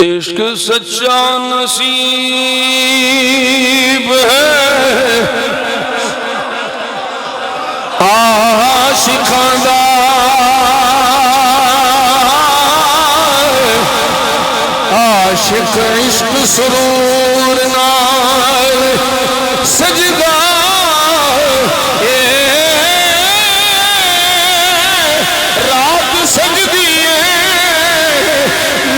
عشق سچا نصیب ہے عاشقاں دا عاشق عشق سرور نال سجدہ رات سجدی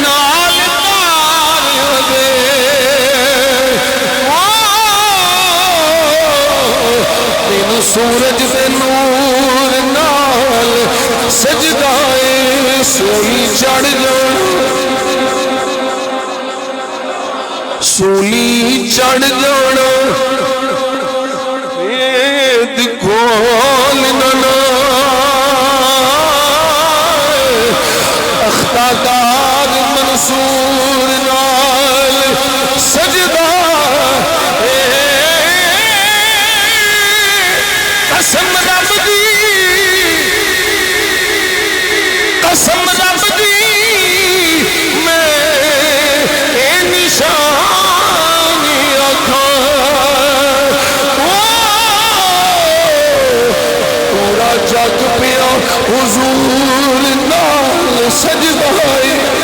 نال تاریاں دے دن سورج دے نور نال سجدہ سوئی چڑھ جانا سولی چڑھ جانا وید کھولنا اختادار منصور نال سجدہ قسم رب دی قسم رب دی میں اے نشان پورا جگ پیا حضور نال سجدہ